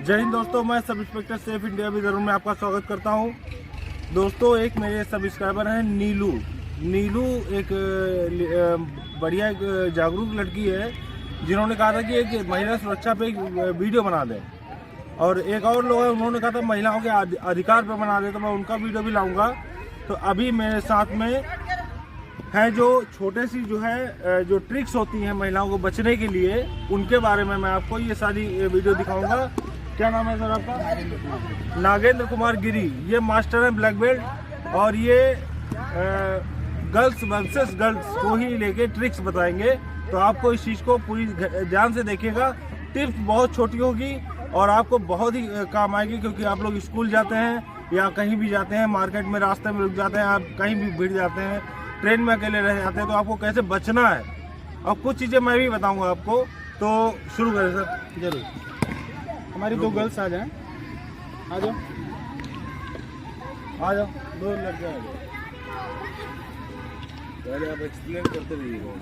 जय हिंद दोस्तों, मैं sub inspector safe India Vidarbha में आपका स्वागत करता हूं। दोस्तों, एक मेरे सब्सक्राइबर हैं नीलू एक बढ़िया एक जागरूक लड़की है, जिन्होंने कहा था कि एक महिला सुरक्षा पे एक वीडियो बना दें, और एक और लोग हैं उन्होंने कहा था महिलाओं के अधिकार पे बना दें, तो मैं उनका वीडियो भी लाऊंगा। तो अभी मेरे साथ में है जो छोटे सी जो ट्रिक्स होती हैं महिलाओं को बचने के लिए, उनके बारे में मैं आपको ये सारी वीडियो दिखाऊंगा। क्या नाम है सर आपका? नागेंद्र कुमार गिरी। ये मास्टर हैं ब्लैक बेल्ट, और ये गर्ल्स वर्सेस गर्ल्स को ही लेके ट्रिक्स बताएंगे। तो आपको इस चीज़ को पूरी ध्यान से देखिएगा। टिप्स बहुत छोटी होगी और आपको बहुत ही काम आएगी, क्योंकि आप लोग स्कूल जाते हैं या कहीं भी जाते हैं, मार्केट में रास्ते में रुक जाते हैं, आप कहीं भी भिड़ जाते हैं, ट्रेन में अकेले रह जाते हैं, तो आपको कैसे बचना है और कुछ चीज़ें मैं भी बताऊंगा आपको। तो शुरू करें सर। जरूर। हमारी दो गर्ल्स आ जाएं। आ जाओ दो लड़के आ जाओ। पहले आप एक्सप्लेन करते रहिएगा।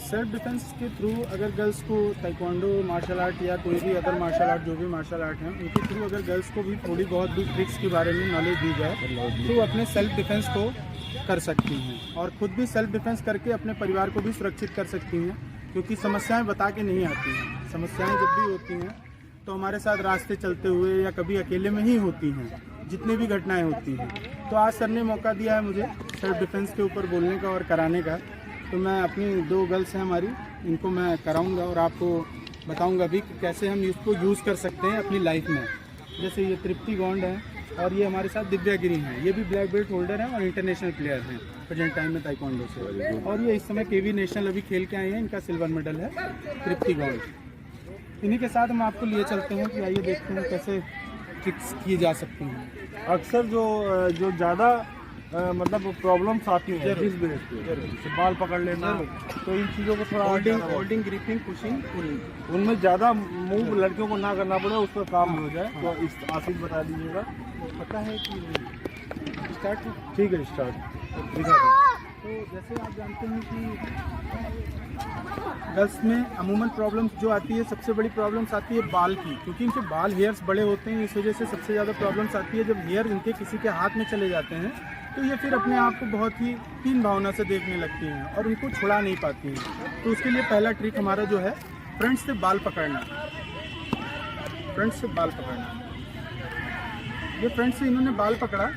सेल्फ डिफेंस के थ्रू अगर गर्ल्स को ताइक्वांडो मार्शल आर्ट या कोई भी अदर मार्शल आर्ट, जो भी मार्शल आर्ट हैं, उनके थ्रू अगर गर्ल्स को भी थोड़ी बहुत भी ट्रिक्स के बारे में नॉलेज दी जाए तो अपने सेल्फ डिफेंस को कर सकती हैं, और खुद भी सेल्फ डिफेंस करके अपने परिवार को भी सुरक्षित कर सकती हैं। क्योंकि समस्याएं बता के नहीं आती हैं। समस्याएं जब भी होती हैं तो हमारे साथ रास्ते चलते हुए या कभी अकेले में ही होती हैं, जितनी भी घटनाएं होती हैं। तो आज सर ने मौका दिया है मुझे सेल्फ डिफेंस के ऊपर बोलने का और कराने का, तो मैं अपनी दो गर्ल्स हैं हमारी, इनको मैं कराऊंगा और आपको बताऊंगा भी कि कैसे हम इसको यूज़ कर सकते हैं अपनी लाइफ में। जैसे ये तृप्ति गौंड है, और ये हमारे साथ दिव्या गिरी हैं। ये भी ब्लैक बेल्ट होल्डर हैं और इंटरनेशनल प्लेयर हैं प्रेजेंट टाइम में ताइक्वांडो से, और ये इस समय केवी नेशनल अभी खेल के आए हैं। इनका सिल्वर मेडल है तृप्ति गौंड। इन्हीं के साथ हम आपको लिए चलते हैं कि आइए देखते हैं कैसे ट्रिक्स किए जा सकती हैं। अक्सर जो ज़्यादा मतलब प्रॉब्लम्स आती हैं जिस बेस पे, जैसे बाल पकड़ लेना, तो इन चीज़ों को थोड़ा होल्डिंग, ग्रिपिंग, पुशिंग, पुलिंग, उनमें ज़्यादा मूव लड़कियों को ना करना पड़े, उस पर काम हो जाए। तो इस आसिफ बता दीजिएगा। पता है कि स्टार्ट। ठीक है, स्टार्ट दिखा तो जैसे आप जानते हैं कि गर्ल्स में अमूमन प्रॉब्लम्स जो आती है, सबसे बड़ी प्रॉब्लम्स आती है बाल की, क्योंकि इनके बाल हेयर्स बड़े होते हैं। इस वजह से सबसे ज़्यादा प्रॉब्लम्स आती है जब हेयर इनके किसी के हाथ में चले जाते हैं, तो ये फिर अपने आप को बहुत ही हीन भावना से देखने लगती हैं और उनको छुड़ा नहीं पाती हैं। तो उसके लिए पहला ट्रिक हमारा जो है, फ्रंट से बाल पकड़ना। फ्रंट से बाल पकड़ना। ये फ्रंट से इन्होंने बाल पकड़ा,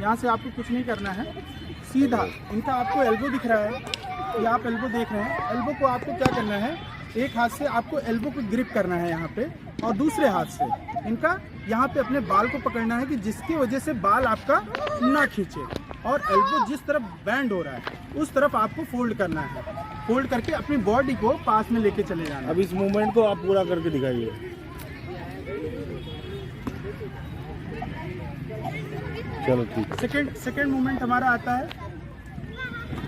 यहाँ से आपको कुछ नहीं करना है, सीधा इनका आपको एल्बो दिख रहा है, ये आप एल्बो देख रहे हैं। एल्बो को आपको क्या करना है, एक हाथ से आपको एल्बो को ग्रिप करना है यहाँ पे, और दूसरे हाथ से इनका यहाँ पे अपने बाल को पकड़ना है कि जिसकी वजह से बाल आपका ना खींचे, और एल्बो जिस तरफ बैंड हो रहा है उस तरफ आपको फोल्ड करना है। फोल्ड करके अपनी बॉडी को पास में लेके चले जाना। अब इस मूवमेंट को आप पूरा करके दिखाइए। चलो ठीक। सेकंड मूवमेंट हमारा आता है,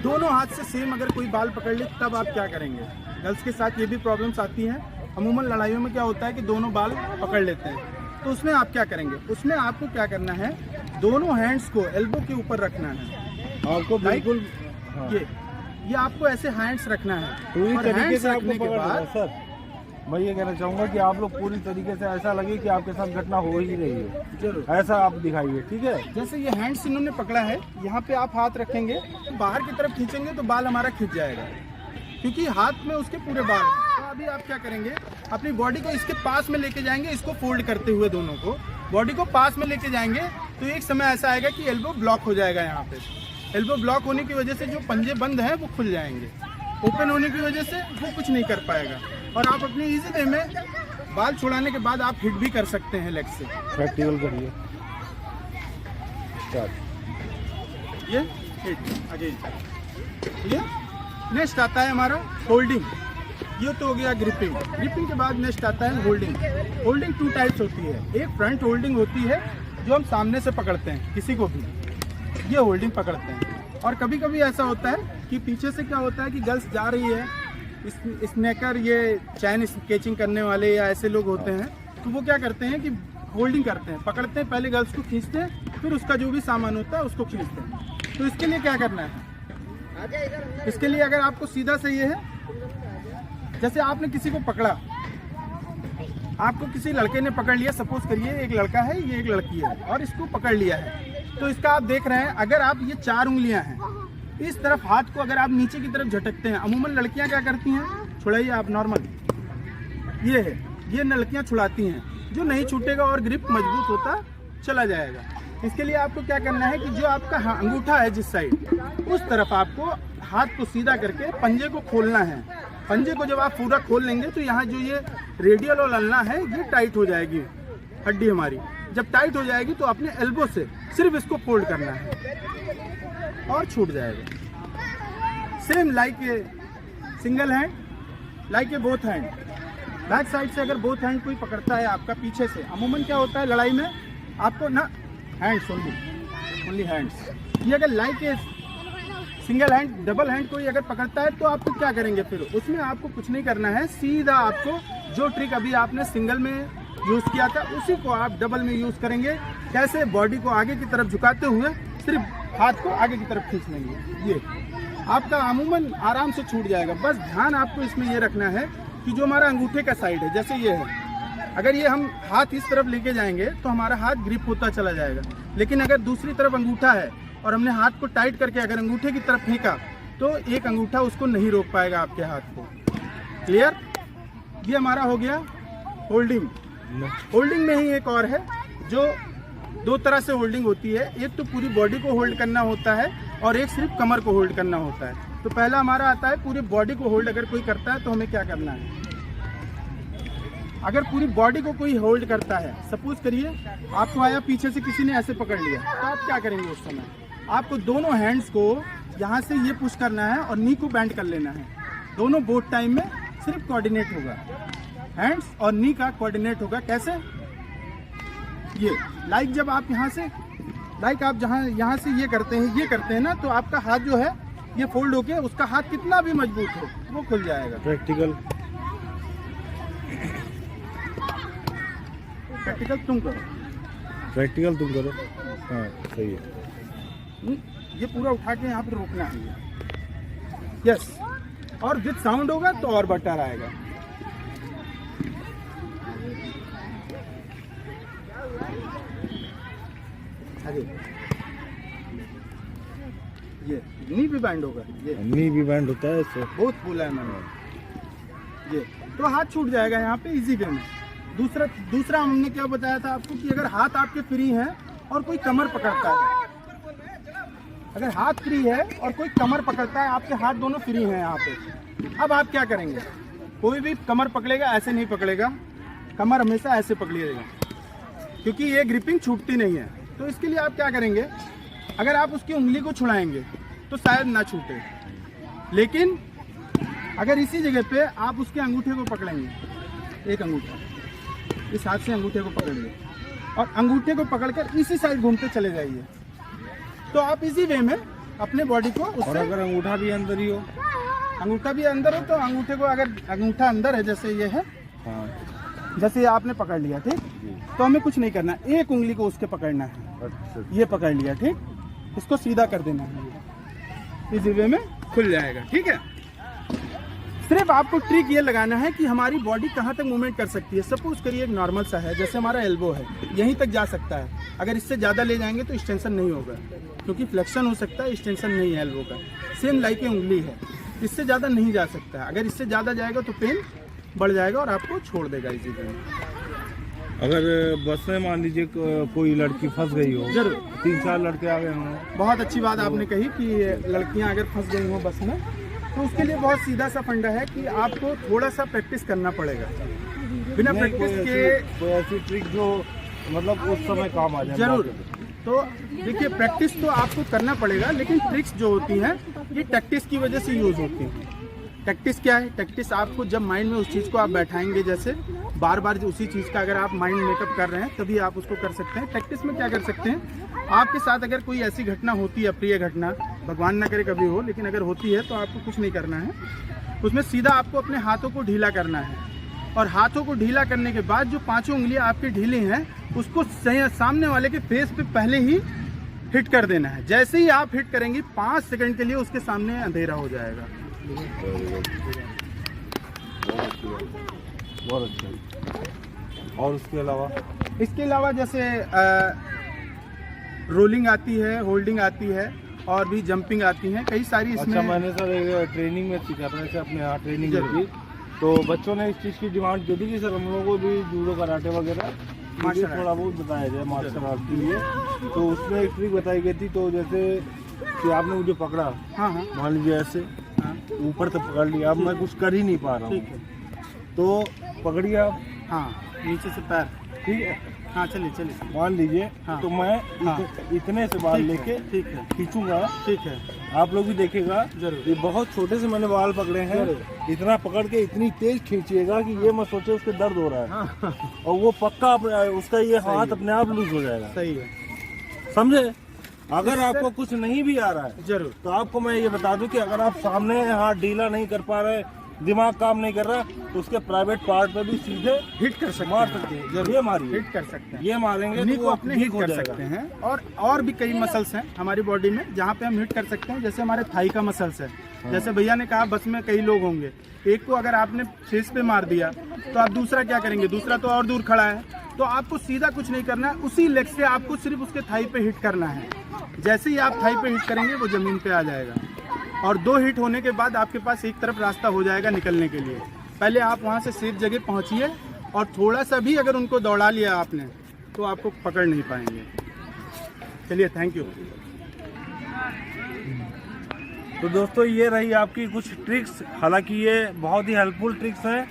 दोनों हाथ से सेम अगर कोई बाल पकड़ ले तब आप क्या करेंगे। गर्ल्स के साथ ये भी प्रॉब्लम्स आती हैं। अमूमन लड़ाइयों में क्या होता है कि दोनों बाल पकड़ लेते हैं, तो उसमें आप क्या करेंगे, उसमें आपको क्या करना है, दोनों हैंड्स को एल्बो के ऊपर रखना है। आपको बिल्कुल ये आपको ऐसे हैंड्स रखना है। पूरी तरीके से रखने के बाद सर मैं ये कहना चाहूँगा कि आप लोग पूरी तरीके से ऐसा लगे कि आपके साथ घटना हो ही रही है, जरूर ऐसा आप दिखाइए। ठीक है, जैसे ये हैंड्स इन्होंने पकड़ा है, यहाँ पे आप हाथ रखेंगे, तो बाहर की तरफ खींचेंगे तो बाल हमारा खिंच जाएगा, क्योंकि हाथ में उसके पूरे बाल हैं। तो अभी आप क्या करेंगे, अपनी बॉडी को इसके पास में लेके जाएंगे, इसको फोल्ड करते हुए दोनों को बॉडी को पास में लेके जाएंगे, तो एक समय ऐसा आएगा कि एल्बो ब्लॉक हो जाएगा। यहाँ पे एल्बो ब्लॉक होने की वजह से जो पंजे बंद हैं वो खुल जाएंगे, ओपन होने की वजह से वो कुछ नहीं कर पाएगा, और आप अपनी इजी वे में बाल छुड़ाने के बाद आप हिट भी कर सकते हैं लेग से। प्रैक्टिकल करिए। ये हिट अगेन। ये नेक्स्ट आता है हमारा होल्डिंग। ये तो हो गया ग्रिपिंग। ग्रिपिंग के बाद नेक्स्ट आता है होल्डिंग। होल्डिंग 2 टाइप्स होती है। एक फ्रंट होल्डिंग होती है जो हम सामने से पकड़ते हैं किसी को भी, ये होल्डिंग पकड़ते हैं। और कभी कभी ऐसा होता है कि पीछे से क्या होता है कि गर्ल्स जा रही है, स्नैकर, ये चैन स्केचिंग करने वाले या ऐसे लोग होते हैं, तो वो क्या करते हैं कि होल्डिंग करते हैं, पकड़ते हैं, पहले गर्ल्स को खींचते हैं, फिर उसका जो भी सामान होता है उसको खींचते हैं। तो इसके लिए क्या करना है, इसके लिए अगर आपको सीधा से ये है, जैसे आपने किसी को पकड़ा, आपको किसी लड़के ने पकड़ लिया, सपोज करिए एक लड़का है, ये एक लड़की है और इसको पकड़ लिया है, तो इसका आप देख रहे हैं अगर आप ये 4 उंगलियां हैं, इस तरफ हाथ को अगर आप नीचे की तरफ झटकते हैं, अमूमन लड़कियां क्या करती हैं, छुड़ाइए आप नॉर्मल, ये है, ये लड़कियां छुड़ाती हैं, जो नहीं छूटेगा और ग्रिप मजबूत होता चला जाएगा। इसके लिए आपको क्या करना है कि जो आपका अंगूठा है जिस साइड, उस तरफ आपको हाथ को सीधा करके पंजे को खोलना है। पंजे को जब आप पूरा खोल लेंगे तो यहाँ जो ये रेडियल और अल्ना है ये टाइट हो जाएगी हड्डी हमारी। जब टाइट हो जाएगी तो अपने एल्बो से सिर्फ इसको फोल्ड करना है और छूट जाएगा। Same like a single hand, like A both hand. Back side से अगर बोथ हैंड कोई पकड़ता है आपका पीछे से, अमूमन क्या होता है लड़ाई में आपको ना हैंड्स ओनली हैंड्स, ये अगर like a single hand, double hand कोई अगर पकड़ता है तो आपको क्या करेंगे, फिर उसमें आपको कुछ नहीं करना है, सीधा आपको जो ट्रिक अभी आपने सिंगल में यूज़ किया था उसी को आप डबल में यूज़ करेंगे। कैसे, बॉडी को आगे की तरफ झुकाते हुए सिर्फ हाथ को आगे की तरफ खींच लेंगे, ये आपका अमूमन आराम से छूट जाएगा। बस ध्यान आपको इसमें ये रखना है कि जो हमारा अंगूठे का साइड है, जैसे ये है, अगर ये हम हाथ इस तरफ लेके जाएंगे तो हमारा हाथ ग्रिप होता चला जाएगा, लेकिन अगर दूसरी तरफ अंगूठा है और हमने हाथ को टाइट करके अगर अंगूठे की तरफ फेंका तो एक अंगूठा उसको नहीं रोक पाएगा आपके हाथ को। क्लियर? ये हमारा हो गया होल्डिंग। होल्डिंग में ही एक और है जो 2 तरह से होल्डिंग होती है, एक तो पूरी बॉडी को होल्ड करना होता है और एक सिर्फ कमर को होल्ड करना होता है। तो पहला हमारा आता है पूरी बॉडी को होल्ड अगर कोई करता है तो हमें क्या करना है, अगर पूरी बॉडी को कोई होल्ड करता है, सपोज करिए आपको आया पीछे से किसी ने ऐसे पकड़ लिया, तो आप क्या करेंगे उस समय, आपको दोनों हैंड्स को यहाँ से ये पुश करना है और नी को बैंड कर लेना है। दोनों बोथ टाइम में सिर्फ कोऑर्डिनेट होगा, हैंड्स और नी का कोऑर्डिनेट होगा। कैसे, ये लाइक जब आप यहाँ से, लाइक आप यहाँ से ये करते हैं ना, तो आपका हाथ जो है ये फोल्ड होके उसका हाथ कितना भी मजबूत हो वो खुल जाएगा। प्रैक्टिकल तुम करो, प्रैक्टिकल तुम करो। हाँ सही है। ये पूरा उठा के यहाँ पे रोकना है, यस, और विद साउंड होगा तो और बेटर आएगा। ये नी भी बैंड होगा, ये नी भी बैंड होता है इससे, बहुत बोला है मैंने। ये तो हाथ छूट जाएगा यहाँ पे इजी वे में। दूसरा हमने क्या बताया था आपको कि अगर हाथ आपके फ्री हैं और कोई कमर पकड़ता है, अगर हाथ फ्री है और कोई कमर पकड़ता है, आपके हाथ दोनों फ्री हैं यहाँ पे, अब आप क्या करेंगे, कोई भी कमर पकड़ेगा ऐसे नहीं पकड़ेगा, कमर हमेशा ऐसे पकड़िएगा क्योंकि ये ग्रिपिंग छूटती नहीं है। तो इसके लिए आप क्या करेंगे, अगर आप उसकी उंगली को छुड़ाएंगे तो शायद ना छूटे, लेकिन अगर इसी जगह पे आप उसके अंगूठे को पकड़ेंगे, एक अंगूठा इस हाथ से अंगूठे को पकड़िए और अंगूठे को पकड़कर इसी साइड घूमते चले जाइए, तो आप इसी वे में अपने बॉडी को उससे, और अगर अंगूठा भी अंदर ही हो, अंगूठा भी अंदर हो तो अंगूठे को, अगर अंगूठा अंदर है जैसे ये है, हाँ, जैसे ये आपने पकड़ लिया, ठीक, तो हमें कुछ नहीं करना, एक उंगली को उसके पकड़ना है। अच्छा, ये पकड़ लिया, ठीक, इसको सीधा कर देना है, इसी वे में खुल जाएगा। ठीक है, सिर्फ आपको ट्रिक ये लगाना है कि हमारी बॉडी कहाँ तक मूवमेंट कर सकती है। सपोज करिए एक नॉर्मल सा है, जैसे हमारा एल्बो है, यहीं तक जा सकता है, अगर इससे ज़्यादा ले जाएंगे तो एक्सटेंशन नहीं होगा क्योंकि फ्लेक्शन हो सकता है, एक्सटेंशन नहीं है एल्बो का। सेम लाइक ए उंगली है, इससे ज़्यादा नहीं जा सकता है, अगर इससे ज़्यादा जाएगा तो पेन बढ़ जाएगा और आपको छोड़ देगा इसी तरह। अगर बस में मान लीजिए कोई लड़की फंस गई हो, जरूर 3-4 लड़के आ गए हों, बहुत अच्छी बात आपने कही कि लड़कियां अगर फंस गई हों बस में, तो उसके लिए बहुत सीधा सा फंडा है कि आपको थोड़ा सा प्रैक्टिस करना पड़ेगा। बिना प्रैक्टिस के कोई ऐसी ट्रिक जो मतलब उस समय काम आ जाए। जरूर, तो देखिए प्रैक्टिस तो आपको करना पड़ेगा, लेकिन ट्रिक्स जो होती हैं ये टैक्टिस की वजह से यूज़ होती हैं। टैक्टिस क्या है, टैक्टिस आपको जब माइंड में उस चीज़ को आप बैठाएंगे, जैसे बार बार उसी चीज़ का अगर आप माइंड मेकअप कर रहे हैं तभी आप उसको कर सकते हैं। टैक्टिस में क्या कर सकते हैं, आपके साथ अगर कोई ऐसी घटना होती है, अप्रिय घटना, भगवान ना करे कभी हो, लेकिन अगर होती है तो आपको कुछ नहीं करना है, उसमें सीधा आपको अपने हाथों को ढीला करना है और हाथों को ढीला करने के बाद जो 5 उंगलियां आपकी ढीली हैं उसको सामने वाले के फेस पे पहले ही हिट कर देना है। जैसे ही आप हिट करेंगे 5 सेकंड के लिए उसके सामने अंधेरा हो जाएगा। बहुत अच्छा। और उसके अलावा इसके अलावा जैसे रोलिंग आती है, होल्डिंग आती है और भी जंपिंग आती हैं, कई सारी इसमें। अच्छा, मैंने सर एक ट्रेनिंग में सीखा था, ऐसे अपने यहाँ ट्रेनिंग की, तो बच्चों ने इस चीज़ की डिमांड की थी कि सर हम लोगों को भी जूडो कराटे वगैरह थोड़ा बहुत बताया जाए मार्शल आर्ट के लिए। तो उसमें एक ट्रिक बताई गई थी, तो जैसे कि आपने मुझे पकड़ा, हाँ हाँ, मान लीजिए ऐसे ऊपर से पकड़ लिया, अब मैं कुछ कर ही नहीं पा रहा हूँ, ठीक है, तो पकड़िए आप, हाँ नीचे से पैर, ठीक है, हाँ चलिए चलिए, मान लीजिए, हाँ, तो मैं इतने से बाल लेके ठीक है, खींचूंगा, ठीक है, आप लोग भी देखेगा जरूर। ये बहुत छोटे से मैंने बाल पकड़े हैं, इतना पकड़ के इतनी तेज खींचिएगा कि ये मत सोचे उसके दर्द हो रहा है, हाँ, और वो पक्का उसका ये हाथ अपने आप लूज हो जाएगा, सही है, समझे। अगर आपको कुछ नहीं भी आ रहा है जरूर, तो आपको मैं ये बता दूं कि अगर आप सामने हाथ ढीला नहीं कर पा रहे, दिमाग काम नहीं कर रहा, तो उसके प्राइवेट पार्ट पे भी सीधे हिट कर सकते मार हैं, सकते हैं, जरूर, ये मारिए, हिट कर सकते हैं, ये मारेंगे इन्हीं तो को वो अपने ठीक हिट हो कर जाएगा। सकते हैं। और भी कई मसल्स हैं हमारी बॉडी में जहाँ पे हम हिट कर सकते हैं, जैसे हमारे थाई का मसल्स है, जैसे भैया ने कहा बस में कई लोग होंगे, एक को अगर आपने फेस पे मार दिया तो आप दूसरा क्या करेंगे, दूसरा तो और दूर खड़ा है, तो आपको सीधा कुछ नहीं करना है, उसी लेग से आपको सिर्फ उसके थाई पे हिट करना है, जैसे ही आप थाई पे हिट करेंगे वो जमीन पे आ जाएगा, और 2 हिट होने के बाद आपके पास एक तरफ रास्ता हो जाएगा निकलने के लिए। पहले आप वहाँ से सेफ जगह पहुँचिए, और थोड़ा सा भी अगर उनको दौड़ा लिया आपने तो आपको पकड़ नहीं पाएंगे। चलिए, थैंक यू। तो दोस्तों ये रही आपकी कुछ ट्रिक्स, हालांकि ये बहुत ही हेल्पफुल ट्रिक्स हैं,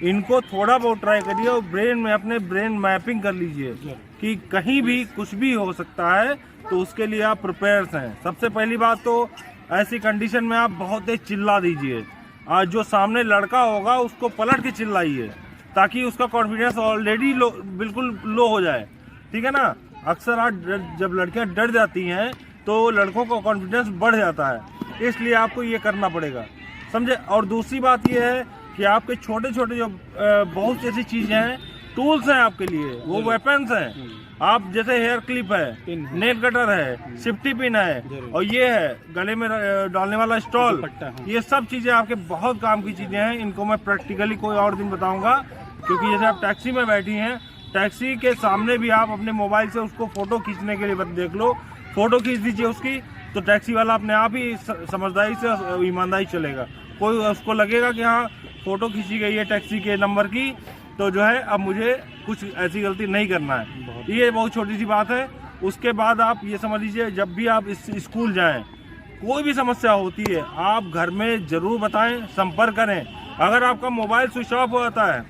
इनको थोड़ा बहुत ट्राई करिए और ब्रेन में अपने ब्रेन मैपिंग कर लीजिए कि कहीं भी कुछ भी हो सकता है, तो उसके लिए आप प्रिपेयर्स हैं। सबसे पहली बात तो ऐसी कंडीशन में आप बहुत तेज चिल्ला दीजिए, आज जो सामने लड़का होगा उसको पलट के चिल्लाइए, ताकि उसका कॉन्फिडेंस ऑलरेडी बिल्कुल लो हो जाए, ठीक है ना। अक्सर आज जब लड़कियां डर जाती हैं तो लड़कों का कॉन्फिडेंस बढ़ जाता है, इसलिए आपको ये करना पड़ेगा, समझे। और दूसरी बात ये है कि आपके छोटे छोटे जो बहुत सी ऐसी चीज़ें हैं, टूल्स हैं आपके लिए, वो वेपन्स हैं। आप जैसे हेयर क्लिप है, नेल कटर है, सिफ्टी पिन है, और ये है गले में डालने वाला स्टॉल, ये सब चीज़ें आपके बहुत काम की चीज़ें हैं। इनको मैं प्रैक्टिकली कोई और दिन बताऊंगा, क्योंकि जैसे आप टैक्सी में बैठी हैं, टैक्सी के सामने भी आप अपने मोबाइल से उसको फ़ोटो खींचने के लिए देख लो, फ़ोटो खींच दीजिए उसकी, तो टैक्सी वाला अपने आप ही समझदारी से ईमानदारी चलेगा। कोई उसको लगेगा कि हाँ फ़ोटो खींची गई है टैक्सी के नंबर की, तो जो है अब मुझे कुछ ऐसी गलती नहीं करना है। ये बहुत छोटी सी बात है। उसके बाद आप ये समझ लीजिए, जब भी आप इस स्कूल जाएं, कोई भी समस्या होती है आप घर में ज़रूर बताएं, संपर्क करें। अगर आपका मोबाइल स्विच ऑफ होता है,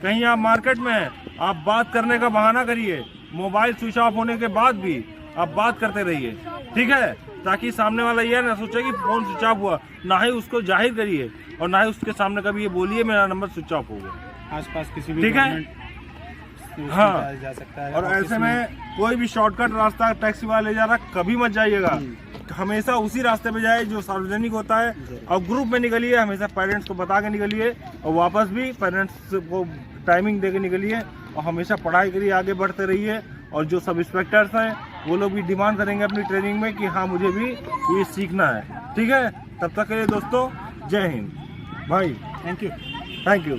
कहीं आप मार्केट में हैं, आप बात करने का बहाना करिए, मोबाइल स्विच ऑफ होने के बाद भी आप बात करते रहिए, ठीक है, ताकि सामने वाला यह ना सोचे कि फ़ोन स्विच ऑफ हुआ। ना ही उसको जाहिर करिए और ना ही उसके सामने कभी ये बोलिए मेरा नंबर स्विच ऑफ हो गया। आसपास किसी भी, ठीक है, हाँ, जा सकता है। और ऐसे में कोई भी शॉर्टकट रास्ता टैक्सी वाला ले जा रहा कभी मत जाइएगा, हमेशा उसी रास्ते पे जाए जो सार्वजनिक होता है, और ग्रुप में निकलिए, हमेशा पेरेंट्स को बता के निकलिए, और वापस भी पेरेंट्स को टाइमिंग दे के निकलिए, और हमेशा पढ़ाई करिए, आगे बढ़ते रहिए। और जो सब इंस्पेक्टर्स हैं वो लोग भी डिमांड करेंगे अपनी ट्रेनिंग में कि हाँ मुझे भी ये सीखना है, ठीक है। तब तक के लिए दोस्तों, जय हिंद भाई, थैंक यू। Thank you.